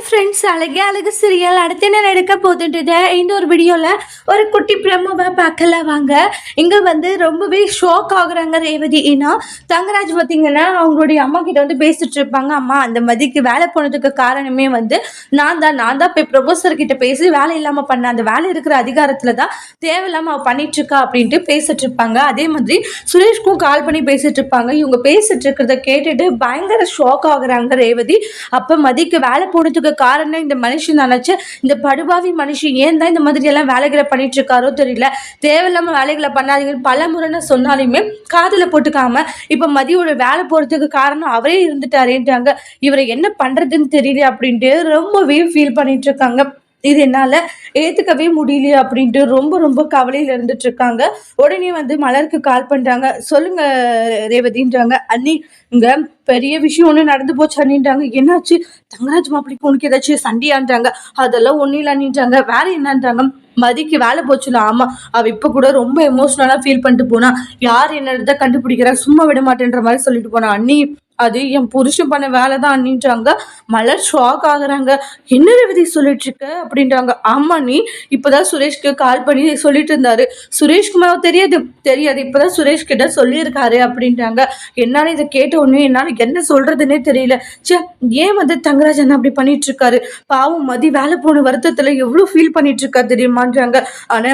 Friends, அழகே அழகு serial அடுத்து என்ன நடக்க போகுதுன்றத இந்த ஒரு வீடியோவில் ஒரு குட்டி பிரமோவை பார்க்கலாம் வாங்க. இங்கே வந்து ரொம்பவே ஷாக் ஆகுறாங்க ரேவதி. ஏன்னா தங்கராஜ் பார்த்தீங்கன்னா அவங்களுடைய அம்மா கிட்ட வந்து பேசிட்டு இருப்பாங்க. அம்மா, அந்த மதிக்கு வேலை போனதுக்கு காரணமே வந்து நான் தான் போய் ப்ரொபோசர் கிட்ட பேசி வேலை இல்லாமல் பண்ண, அந்த வேலை இருக்கிற அதிகாரத்தில் தான் தேவையில்லாமல் அவள் பண்ணிட்டு இருக்கா அப்படின்ட்டு பேசிட்டு இருப்பாங்க. அதே மாதிரி சுரேஷ்க்கும் கால் பண்ணி பேசிட்டு இருப்பாங்க. இவங்க பேசிட்டு இருக்கிறத கேட்டுட்டு பயங்கர ஷாக் ஆகுறாங்க ரேவதி. அப்போ மதிக்கு வேலை போனதுக்கு காரணம் இந்த மனுஷன் நினைச்சு, இந்த படுபாவி மனுஷன் ஏன் தான் இந்த மாதிரி எல்லாம் வேலைகளை பண்ணிட்டு இருக்காரோ தெரியல. தேவையில்லாம வேலைகளை பண்ணாதீங்கன்னு பல முறை சொன்னாலுமே காதுல போட்டுக்காம இப்ப மதியோட வேலை போறதுக்கு காரணம் அவரே இருந்துட்டாரேன்ட்டாங்க. இவரை என்ன பண்றதுன்னு தெரியல அப்படின்ட்டு ரொம்பவே ஃபீல் பண்ணிட்டு இருக்காங்க. இது என்னால ஏத்துக்கவே முடியலையே அப்படின்ட்டு ரொம்ப ரொம்ப கவலையில இருந்துட்டு இருக்காங்க. உடனே வந்து மலருக்கு கால் பண்றாங்க. சொல்லுங்க ரேவதின்றாங்க. அண்ணி, இங்க பெரிய விஷயம் ஒண்ணு நடந்து போச்சு அண்ணின்றாங்க. என்னாச்சு? தங்கராஜ் மாப்பிளைக்கு உனக்கு ஏதாச்சும் சண்டையான்றாங்க. அதெல்லாம் ஒன்னும் இல்லை அண்ணின்றாங்க. வேற என்னன்றாங்க. மதிக்கு வேலை போச்சுல. ஆமா, அவ இப்ப கூட ரொம்ப எமோஷனலா ஃபீல் பண்ணிட்டு போனா. யார் என்னதான் கண்டுபிடிக்கிறா, சும்மா விட மாட்டேன்ற மாதிரி சொல்லிட்டு போனா. அண்ணி, அது என் புருஷன் பண்ண வேலை தான் அண்ணின்றாங்க. மலர் ஷாக் ஆகுறாங்க. என்ன ரேவதி சொல்லிட்டு இருக்க அப்படின்றாங்க. ஆமா, நீ இப்பதான் சுரேஷ்க்கு கால் பண்ணி சொல்லிட்டு இருந்தாரு. சுரேஷ்குமார் தெரியாது இப்பதான் சுரேஷ் கிட்ட சொல்லியிருக்காரு அப்படின்றாங்க. என்னால இதை கேட்ட உடனே என்னால என்ன சொல்றதுன்னே தெரியல. சே, ஏன் வந்து தங்கராஜ் அண்ணா அப்படி பண்ணிட்டு இருக்காரு? பாவம் மதி வேலை போன வருத்தத்துல எவ்வளவு ஃபீல் பண்ணிட்டு இருக்கா தெரியுமான்றாங்க. ஆனா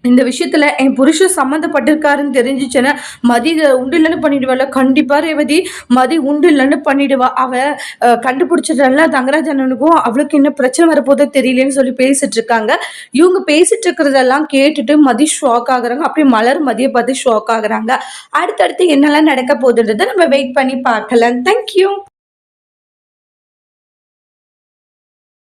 இந்த விஷயத்துல என் புருஷன் சம்மந்தப்பட்டிருக்காருன்னு தெரிஞ்சிச்சுன்னா மதி உண்டு இல்லைன்னு பண்ணிடுவாள். கண்டிப்பா ரேவதி, மதி உண்டு இல்லைன்னு பண்ணிடுவா. அவ கண்டுபிடிச்சிடல. தங்கராஜ் அண்ணனுக்கும் அவளுக்கு என்ன பிரச்சனை வரப்போதோ தெரியலன்னு சொல்லி பேசிட்டு இருக்காங்க. இவங்க பேசிட்டு இருக்கிறதெல்லாம் கேட்டுட்டு மதி ஷாக் ஆகுறாங்க. அப்படியே மலர் மதியை பார்த்து ஷாக் ஆகுறாங்க. அடுத்தடுத்து என்னெல்லாம் நடக்க போகுதுன்றதை நம்ம வெயிட் பண்ணி பார்க்கலாம். தேங்க்யூ.